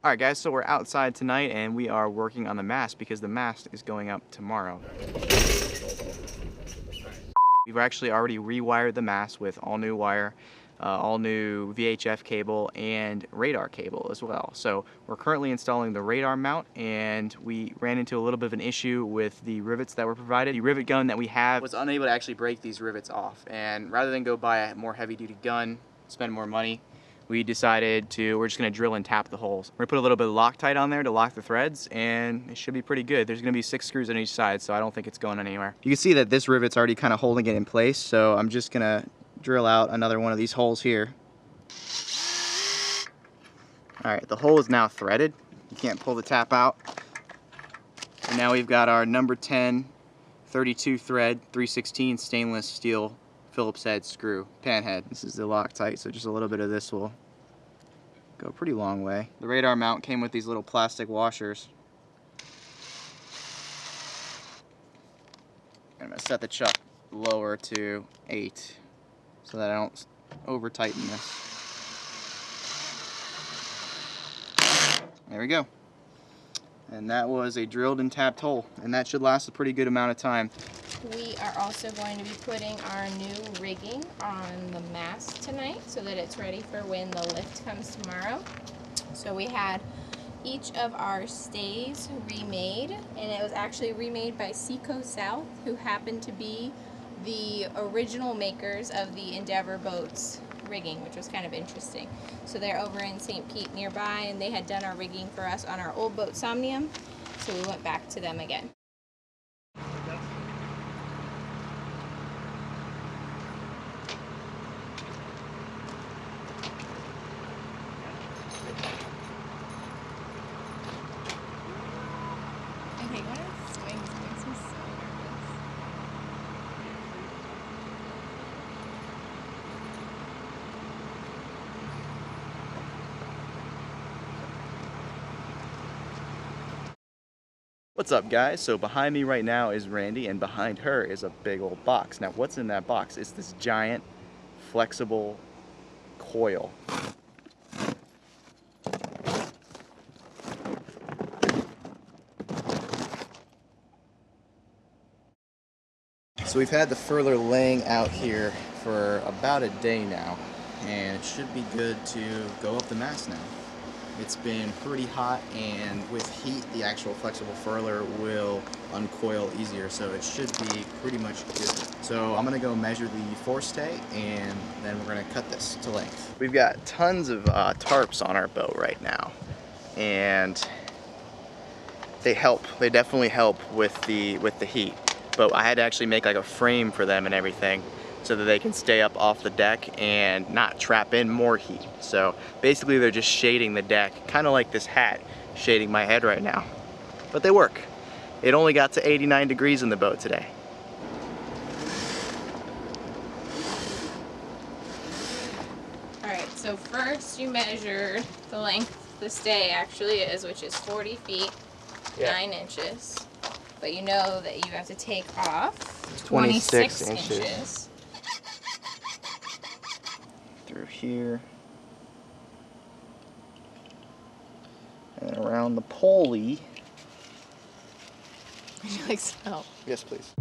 Alright guys, so we're outside tonight and we are working on the mast because the mast is going up tomorrow. We've actually already rewired the mast with all new wire, all new VHF cable and radar cable as well. So we're currently installing the radar mount, and we ran into a little bit of an issue with the rivets that were provided. The rivet gun that we have was unable to actually break these rivets off, and rather than go buy a more heavy duty gun, spend more money, we decided we're just gonna drill and tap the holes. We're gonna put a little bit of Loctite on there to lock the threads, and it should be pretty good. There's gonna be 6 screws on each side, so I don't think it's going anywhere. You can see that this rivet's already kind of holding it in place, so I'm just gonna drill out another one of these holes here. All right, the hole is now threaded. You can't pull the tap out. And now we've got our number 10 32 thread 3/16 stainless steel Phillips head screw pan head. This is the Loctite, so just a little bit of this will go a pretty long way. The radar mount came with these little plastic washers. I'm gonna set the chuck lower to 8 so that I don't over tighten this. There we go. And that was a drilled and tapped hole, and that should last a pretty good amount of time. We are also going to be putting our new rigging on the mast tonight so that it's ready for when the lift comes tomorrow. So we had each of our stays remade, and it was actually remade by Seacoast South, who happened to be the original makers of the Endeavor boats rigging, which was kind of interesting. So they're over in St. Pete nearby, and they had done our rigging for us on our old boat Somnium, so we went back to them again. Okay, one of the swings makes me so nervous. What's up guys? So behind me right now is Randy, and behind her is a big old box. Now what's in that box? It's this giant flexible coil. So we've had the furler laying out here for about a day now, and it should be good to go up the mast now. It's been pretty hot, and with heat the actual flexible furler will uncoil easier, so it should be pretty much good. So I'm gonna go measure the forestay, and then we're gonna cut this to length. We've got tons of tarps on our boat right now, and they help. They definitely help with the heat. But I had to actually make like a frame for them and everything so that they can stay up off the deck and not trap in more heat. So basically they're just shading the deck, kind of like this hat shading my head right now. But they work. It only got to 89 degrees in the boat today. Alright, so first you measured the length the stay actually is, which is 40 feet, 9 inches. But you know that you have to take off 26 inches. Through here. And around the pulley. Would you like some help? Yes, please.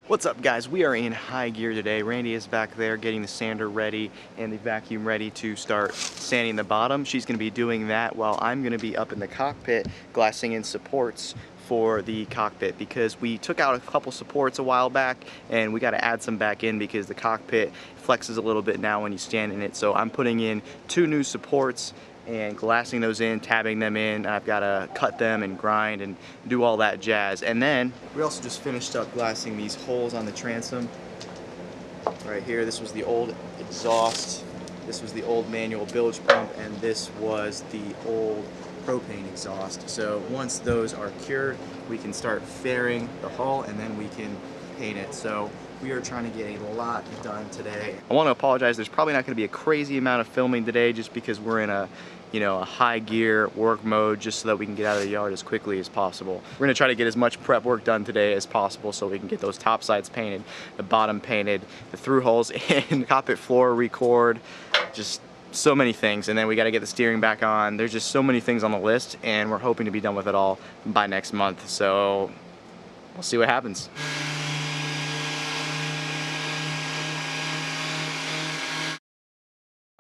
What's up guys? We are in high gear today. Randy is back there getting the sander ready and the vacuum ready to start sanding the bottom. She's going to be doing that while I'm going to be up in the cockpit glassing in supports for the cockpit, because we took out a couple supports a while back and we got to add some back in because the cockpit flexes a little bit now when you stand in it. So I'm putting in 2 new supports and glassing those in, tabbing them in. I've got to cut them and grind and do all that jazz. And then we also just finished up glassing these holes on the transom right here. This was the old exhaust, this was the old manual bilge pump, and this was the old propane exhaust. So once those are cured, we can start fairing the hull and then we can paint it. So We are trying to get a lot done today. I want to apologize. There's probably not going to be a crazy amount of filming today just because we're in a high gear work mode just so that we can get out of the yard as quickly as possible. We're going to try to get as much prep work done today as possible so we can get those top sides painted, the bottom painted, the through holes in, cockpit floor record, just so many things. And then we got to get the steering back on. There's just so many things on the list, and we're hoping to be done with it all by next month. So we'll see what happens.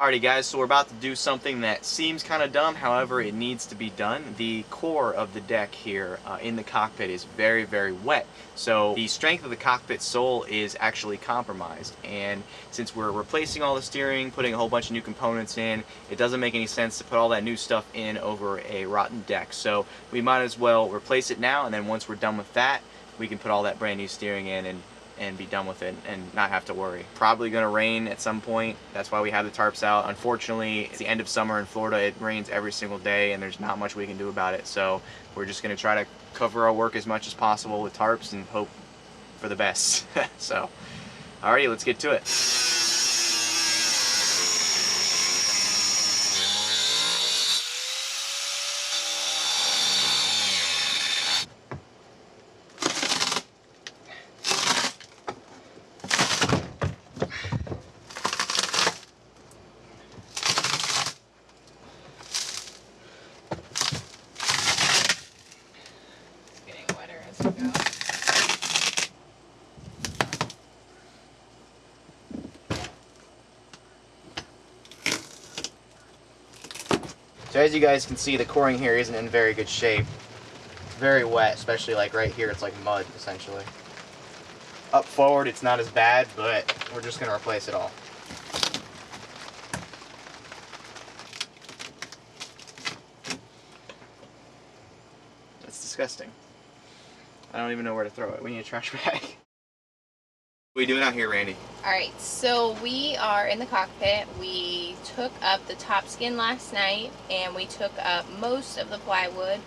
Alrighty guys, so we're about to do something that seems kind of dumb, however it needs to be done. The core of the deck here in the cockpit is very, very wet. So the strength of the cockpit sole is actually compromised. And since we're replacing all the steering, putting a whole bunch of new components in, it doesn't make any sense to put all that new stuff in over a rotten deck. So we might as well replace it now, and then once we're done with that, we can put all that brand new steering in and be done with it and not have to worry. Probably gonna rain at some point. That's why we have the tarps out. Unfortunately, it's the end of summer in Florida. It rains every single day and there's not much we can do about it. So we're just gonna try to cover our work as much as possible with tarps and hope for the best. So, alrighty, let's get to it. So as you guys can see, the coring here isn't in very good shape. Very wet, especially like right here, it's like mud essentially. Up forward it's not as bad, but we're just gonna replace it all. That's disgusting. I don't even know where to throw it. We need a trash bag. What are you doing out here, Randy? Alright, so we are in the cockpit. We took up the top skin last night and we took up most of the plywood,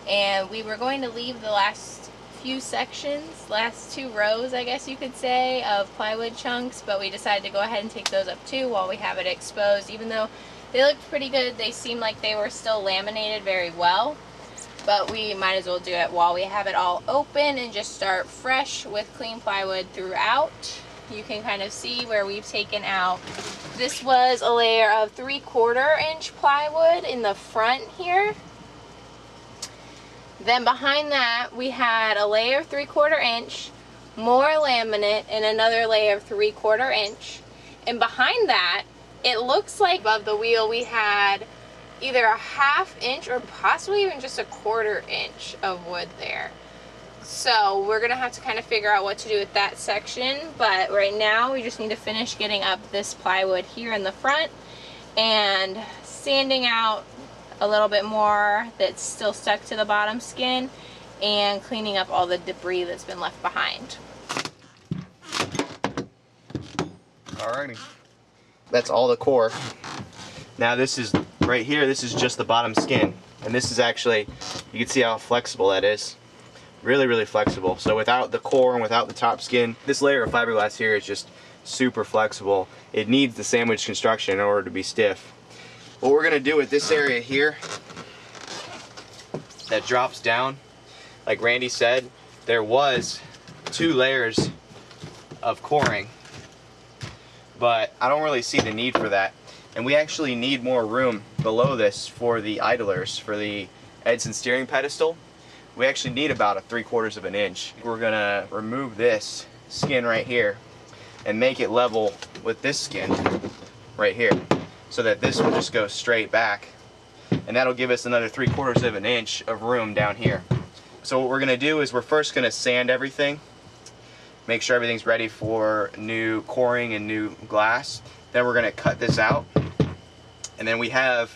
and we were going to leave the last few sections, last 2 rows I guess you could say, of plywood chunks, but we decided to go ahead and take those up too while we have it exposed. Even though they looked pretty good, they seemed like they were still laminated very well. But we might as well do it while we have it all open and just start fresh with clean plywood throughout. You can kind of see where we've taken out. This was a layer of 3/4 inch plywood in the front here. Then behind that we had a layer of 3/4 inch, more laminate, and another layer of 3/4 inch. And behind that, it looks like above the wheel we had either a 1/2 inch or possibly even just a 1/4 inch of wood there. So we're gonna have to kind of figure out what to do with that section, but right now we just need to finish getting up this plywood here in the front and sanding out a little bit more that's still stuck to the bottom skin and cleaning up all the debris that's been left behind. Alrighty. That's all the core. Now this is, right here, this is just the bottom skin. And this is actually, you can see how flexible that is. Really, really flexible. So without the core and without the top skin, this layer of fiberglass here is just super flexible. It needs the sandwich construction in order to be stiff. What we're gonna do with this area here, that drops down, like Randy said, there was 2 layers of coring, but I don't really see the need for that. And we actually need more room below this for the idlers, for the Edson steering pedestal. We actually need about 3/4 inch. We're gonna remove this skin right here and make it level with this skin right here, so that this will just go straight back, and that'll give us another 3/4 inch of room down here. So what we're gonna do is we're first gonna sand everything, make sure everything's ready for new coring and new glass. Then we're gonna cut this out, and then we have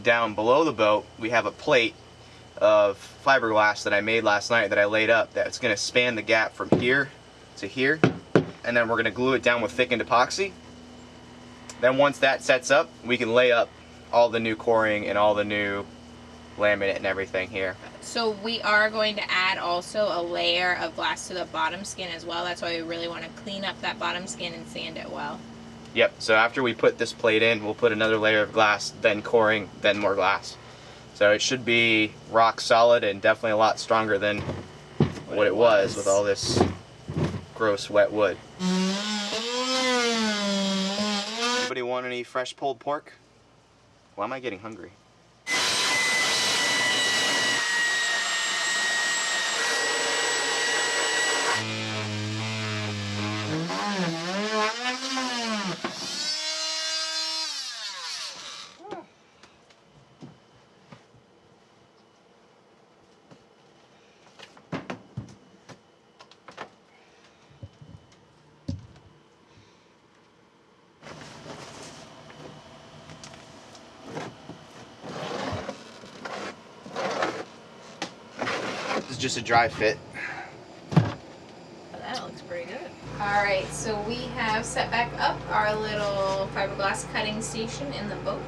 down below the boat, we have a plate of fiberglass that I made last night that I laid up that's gonna span the gap from here to here, and then we're gonna glue it down with thickened epoxy. Then once that sets up, we can lay up all the new coring and all the new laminate and everything here. So we are going to add also a layer of glass to the bottom skin as well. That's why we really want to clean up that bottom skin and sand it well. Yep, so after we put this plate in, we'll put another layer of glass, then coring, then more glass. So it should be rock solid and definitely a lot stronger than what it was with all this gross wet wood. Anybody want any fresh pulled pork? Why am I getting hungry? This is just a dry fit. That looks pretty good. Alright, so we have set back up our little fiberglass cutting station in the boat.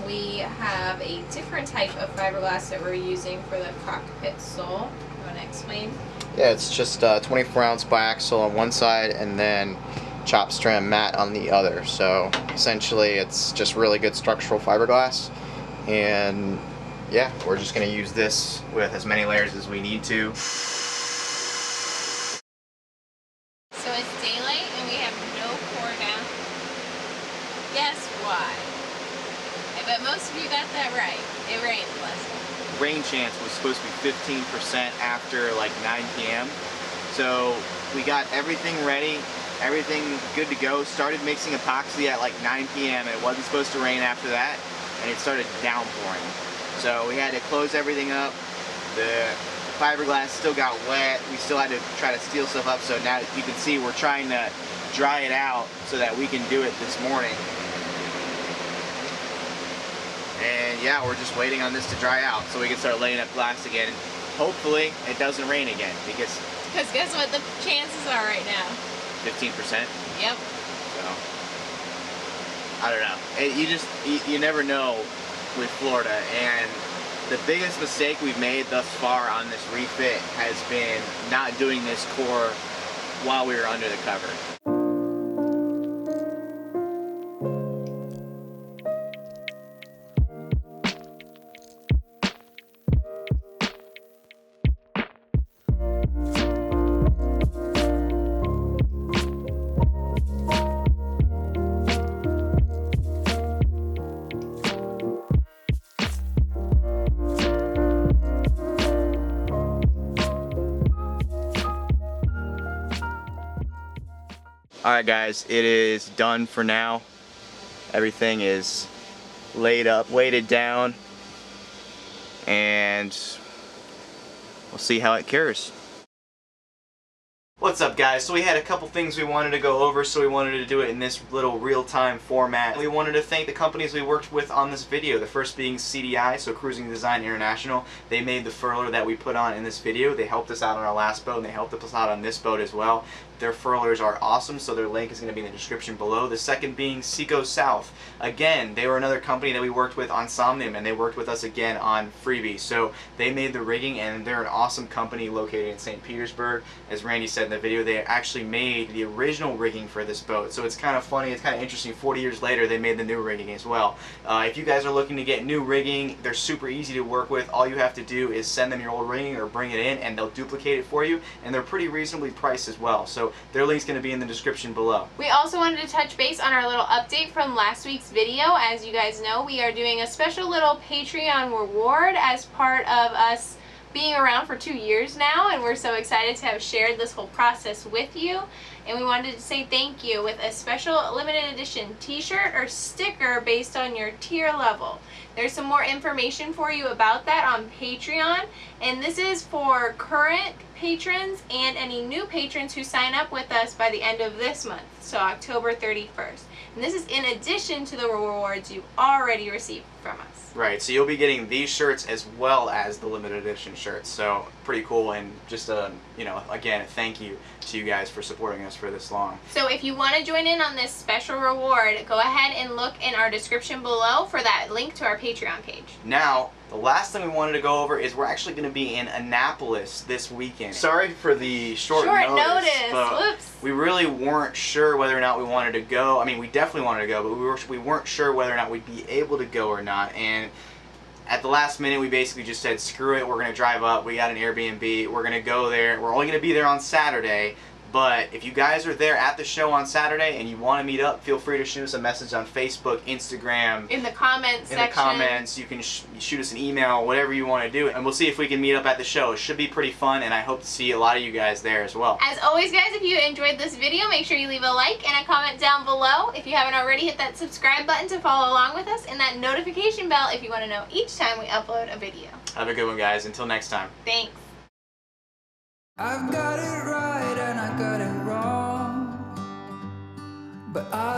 We have a different type of fiberglass that we're using for the cockpit sole. You want to explain? Yeah, it's just 24-ounce biaxial on one side and then chop strand mat on the other. So essentially it's just really good structural fiberglass, and yeah, we're just going to use this with as many layers as we need to. So it's daylight and we have no pour down. Guess why? I bet most of you got that right. It rained last night. Rain chance was supposed to be 15% after like 9 p.m. So we got everything ready, everything good to go. Started mixing epoxy at like 9 p.m. It wasn't supposed to rain after that, and it started downpouring. So we had to close everything up. The fiberglass still got wet. We still had to try to seal stuff up. So now you can see we're trying to dry it out so that we can do it this morning. And yeah, we're just waiting on this to dry out so we can start laying up glass again. And hopefully it doesn't rain again, because guess what the chances are right now? 15%. Yep. So I don't know. You never know with Florida, and the biggest mistake we've made thus far on this refit has been not doing this core while we were under the cover. Alright guys, it is done for now. Everything is laid up, weighted down, and we'll see how it cures. What's up guys? So we had a couple things we wanted to go over, so we wanted to do it in this little real-time format. We wanted to thank the companies we worked with on this video. The first being CDI, so Cruising Design International. They made the furler that we put on in this video. They helped us out on our last boat, and they helped us out on this boat as well. Their furlers are awesome, so their link is going to be in the description below. The second being Seco South. Again, they were another company that we worked with on Somnium, and they worked with us again on Freebie. So they made the rigging, and they're an awesome company located in St. Petersburg. As Randy said in the video, they actually made the original rigging for this boat. So it's kind of funny, it's kind of interesting, 40 years later they made the new rigging as well. If you guys are looking to get new rigging, they're super easy to work with. All you have to do is send them your old rigging or bring it in, and they'll duplicate it for you, and they're pretty reasonably priced as well. So their link's going to be in the description below. We also wanted to touch base on our little update from last week's video. As you guys know, we are doing a special little Patreon reward as part of us being around for 2 years now, and we're so excited to have shared this whole process with you. And we wanted to say thank you with a special limited edition t-shirt or sticker based on your tier level. There's some more information for you about that on Patreon, and this is for current patrons and any new patrons who sign up with us by the end of this month, so October 31st. And this is in addition to the rewards you already received from us. Right, so you'll be getting these shirts as well as the limited edition shirts. So pretty cool, and just you know, again, a thank you to you guys for supporting us for this long. So if you want to join in on this special reward, go ahead and look in our description below for that link to our Patreon page. Now, the last thing we wanted to go over is we're actually going to be in Annapolis this weekend. Sorry for the short notice, but whoops. we really weren't sure whether or not we wanted to go. I mean, we definitely wanted to go, but we weren't sure whether or not we'd be able to go or not. And at the last minute, we basically just said, screw it, we're going to drive up. We got an Airbnb. We're going to go there. We're only going to be there on Saturday. But if you guys are there at the show on Saturday and you want to meet up, feel free to shoot us a message on Facebook, Instagram. In the comments section. In the comments. You can shoot us an email, whatever you want to do. And we'll see if we can meet up at the show. It should be pretty fun, and I hope to see a lot of you guys there as well. As always, guys, if you enjoyed this video, make sure you leave a like and a comment down below. If you haven't already, hit that subscribe button to follow along with us, and that notification bell if you want to know each time we upload a video. Have a good one, guys. Until next time. Thanks. I've got it right and I got it wrong, but I